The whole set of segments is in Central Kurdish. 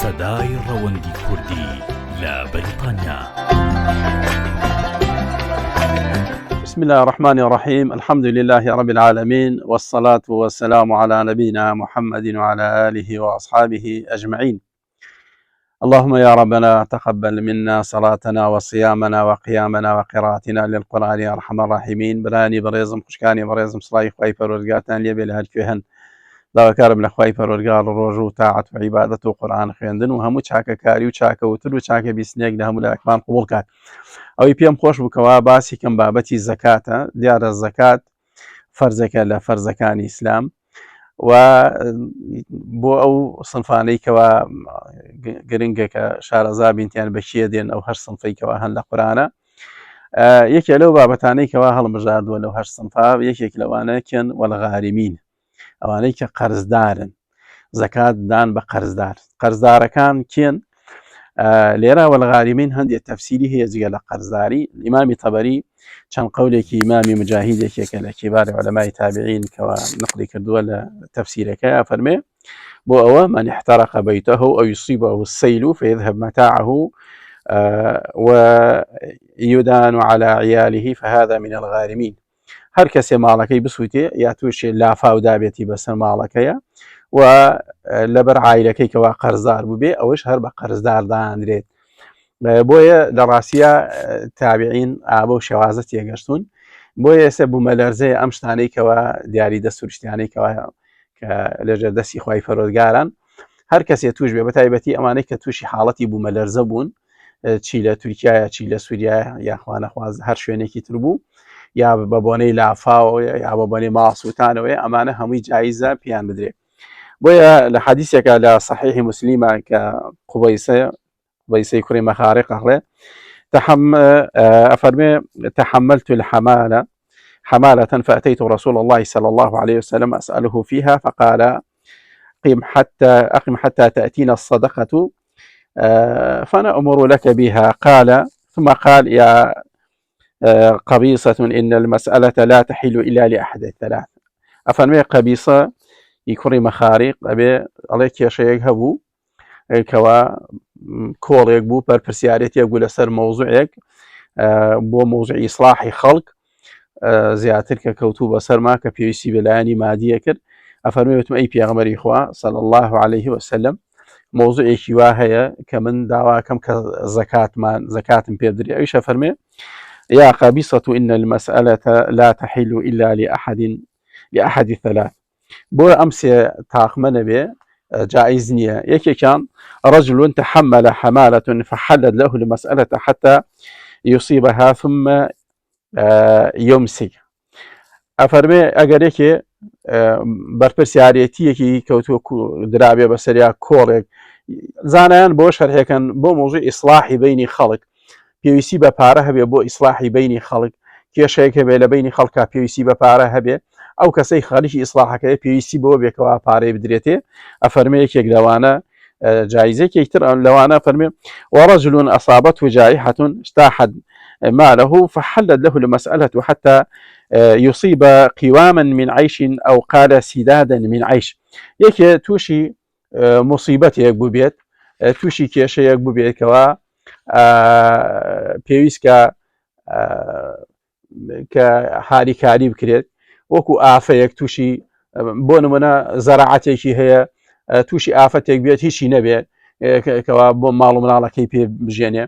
سەدای ڕەوەندی کوردی لە بریتانیا. بسم الله الرحمن الرحيم. الحمد لله رب العالمين، والصلاة والسلام على نبينا محمد وعلى آله وأصحابه أجمعين. اللهم يا ربنا تقبل منا صلاتنا وصيامنا وقيامنا وقراءتنا للقرآن يا أرحم الراحمين. براني بريزم خشكاني بريزم صلاي خواي فرورقاتان ليبي لهالكوهن داواکارم لە خوای پەروەردگار ڕۆژ و تاعەت و عیبادەت و قورئان خوێندن و هەموو چاکەکاری و چاکەوتن و چاکە بیستنێک لە هەموو لایەکمان قبوڵ کات. ئەوەی پێم خۆش بووکەوە باسی کەم بابەتی زەکاتە. دیارە زەکات فەرزەکە لە فەرزەکانی ئیسلام و بۆ ئەو سنفانەی کەوا گرنگە کە شارەزا بینتیان بەشیە دێن ئەو هەر سنفەی کەوا هەن لە قورئانە. یەکێ لەو بابەتانەی کەوا هەڵبژاردووە لەو هەر سنفا یەکێک لەوانە کێن وەلغارمین، ئەوانەی کە قەرزدارن، زەکات دان بە قەرزدار. قەرزدارەکان کێن؟ لێرە وەلغارمین هەندێک تەفسیری هەیە جگە لە قەرزداری. ئیمامی تەبەری چەند قەولێکی ئیمامی مجاهیدێکێکە لە کیباری عولەمای تابعین کەوا نقلی کردووە لە تەفسیرەکەی فەرمێ بۆ ئەوە من احترق بيته أو يصيبه السيل فيذهب متاعه ويدان على عياله فهذا من الغارمين. هەر کەسێ ماڵەکەی بسووتێ یا تووشێ لافاو دابێتی بەسەر ماڵەکەیە و لەبەر عایلەکەی کەوا قەرزدار بوو بێ ئەوەش هەر بە قەرزدار دانرێت. بۆیە لە ڕاستیە تابعین ئابە و شێوازە تێگەشتون. بۆیە ئێستا بوومە لەرزەیە ئەم شتانەی کەوا دیاری دەست و شتیانەی کەوا کە لەژێر دەستی خوای پەروەردگارن هەر کەسێ توش بێ، بەتایبەتی ئەمانەی کە تووشی حاڵەتی بوومە لەرزە بوون، چی لە تورکیایە چی لە سووریایە یاخوا نەخواز هەر شوێنێکی تر بوو، یا بە بۆنەی لافاوەیە یا بە بۆنەی ماسووتانەوەی، ئەمانە هەمووی جایزە پیان بدرێت. بۆیە لە حەدیثێکە لە صحیح مسلمە کە قوبەیسەی کوڕی مەخارق ئەڵێ أفرمي تحملت الحمالة حمالة فأتيت رسول الله صلى الله عليه وسلم أسأله فيها فقال أقم حتى تأتينا الصدقة فأنا أمر لك بها. قال ثم قال يا قبيصة إن المسألة لا تحل إلا لأحد الثلاث. أفرمي قبيصة يكري مخارق أبي عليك يا شيخ هبو كوا كوليك بو برسياريتي يقول سر موضوعك بو موضوع إصلاح خلق زياتر ككوتوبة سر ما كبيسي بلاني مادية كر. أفرمي وتم أي بيغمري إخوة صلى الله عليه وسلم موضوع شواهية كمن دعوة كم كزكاة ما زكاة بيدري أيش. أفرمي يا قبيصة إن المسألة لا تحل إلا لأحد الثلاث. بو أمس تاقمن به جائز نية. يكي كان رجل تحمل حمالة فحلت له المسألة حتى يصيبها ثم يمسك. أفرمي أقر يكي برپرسیارەتی یەکی کەوتووە درابێ بەسەریا کۆڵێک زانایان بۆ شەرحەکەن بۆ مۆزوعی ئیسلاحی بینی خەڵک پێویستی بە پارە هەبێ بۆ ئیسلاحی بینی خەڵک، کێشەیەک هەبێ لە بینی خەڵکا پێویستی بە پارە هەبێ، ئەو کەسەی خەریکی ئیسلاحەکەی پێویستی بۆ بێکەوە پارەی بدرێتێ. ئەفەرمێ یەکێک لەوانە جایزەیەکی تر لەوانە فەرمێ ورجل أصابته جائحة اجتاحت ماله فحلت له المسألة حتى يصيب قواما من عيش أو قال سدادا من عيش. يكي توشي مصيبتي بو بيت، توشي كيشي بو بيت كوا پێویستکە کە هاریکاری بکرێت، وەکو ئافەیەک تووشی بۆ نمونە زەراعەتێکی هەیە تووشی ئافەتێک بێت هیچی نەبێت کەوا بۆ ماڵ و مناڵەکەی پێ بژێنێ،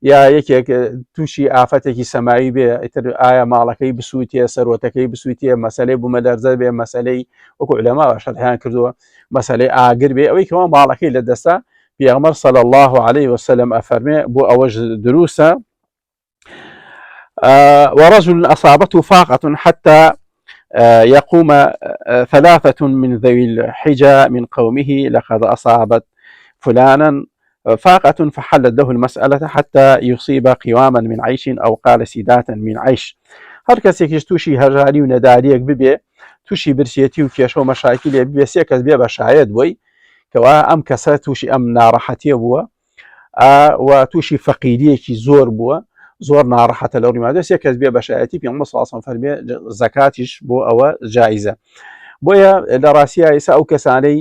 یا یەکێک تووشی ئافەتێکی سەماوی بێ ئیتر ئایا ماڵەکەی بسووتێ سەرۆتەکەی بسووتێ مەسەلەی بوومە لەرزە بێ، مەسەلەی وەکو عولەما شەرحیان کردووە مەسەلەی ئاگر بێ، ئەوەی کەوا ماڵەکەی لە دەستا پیغمبر صلى الله عليه وسلم أفرمي بو أوج دروسا ورجل أصابته فاقة حتى يقوم ثلاثة من ذوي الحجة من قومه لقد أصابت فلانا فاقة فحلت له المسألة حتى يصيب قواما من عيش أو قال سداتا من عيش. هر کەسێکیش تووشی هەژاری و نەداریەک ببێ، تووشی برسێتی و کێشە و مەشاکلێ ببێ، سێ کەس بێ بە شایەت بووی کەوا ئەم کەسە تووشی ئەم ناڕەحەتیە بووە و تووشی فەقیریەکی زۆر بووە، زۆر ناڕەحەتە لەو ڕیمادە، سێ کەس بێ بە شایەتی پێغەمبەر صلی الله علیه و سلم فەرمێ زەکاتیش بۆ ئەوە جایزە. بۆیە لە ڕاستیە ئێستا ئەو کەسانەی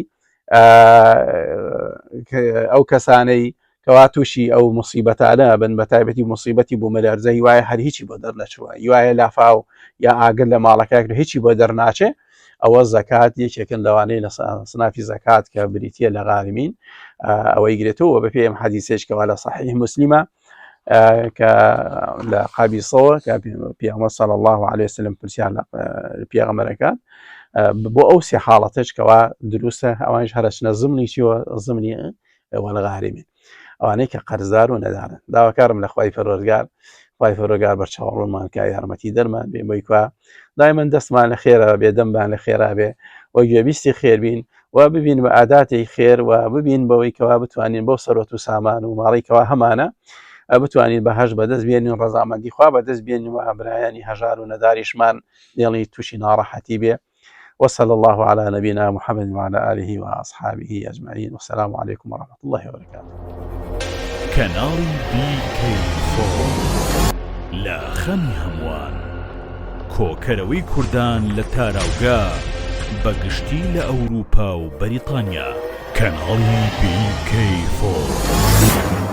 ئەو کەسانەی کەوا تووشی ئەو مصیبەتانە بن بە تایبەتی مصیبەتی بوو مەلەرزەی وایە هەر هیچی بۆ دەرنەچووە وایە لافاو یا ئاگر لە ماڵەکە هیچی بۆ دەرناچێ ئەوە زەکات یەکێکن لەوانەیە لە سنافی زەکات کە بریتە لە غارمین ئەوەی گرێتەوە بە پێم حەدیثێکەوە لە صحیح مسلمە کە لە قابیسەوە کە پێغەمبەر صلی الله عليه وسلم پرسیار لە پێغەمبەرەکان بۆ ئەو سێ حاڵەتەکەوە دروستە ئەوانش هەرچنە زمنی چیوە زمنی وەلغارمین ئەوانەی کە قەرزدار و نەدارن داواکارم لە خوای پەروەردگار بەرچاوڕۆمان کە یارمەتی دەرمان بێ بۆی کوا دایمەن دەستمان لە خێرا بێ دەمبان لە خێرا بێ و گوێبیستی خێربین و ببین بە عاداتی خێر و ببین بەوەی کەوا بتوانین بۆ سەرۆت و سامان و ماڵیکەوە هەمانە بتوانین بەهەش بەدەست بێنین ڕەزامەندی خوا بەدەست بێنین و برایانی هەژار و نەداریشمان دێڵی تووشی ناڕەحەتی بێ وصلى الله على نبينا محمد وعلى آله وأصحابه أجمعين والسلام عليكم ورحمة الله وبركاته. كنال BK4 لا خەمی هەمووان کۆکەرەوەی کوردان لە تاراوگا بەگشتی لە ئەوروپا و بەریتانیا. کەناڵی BK4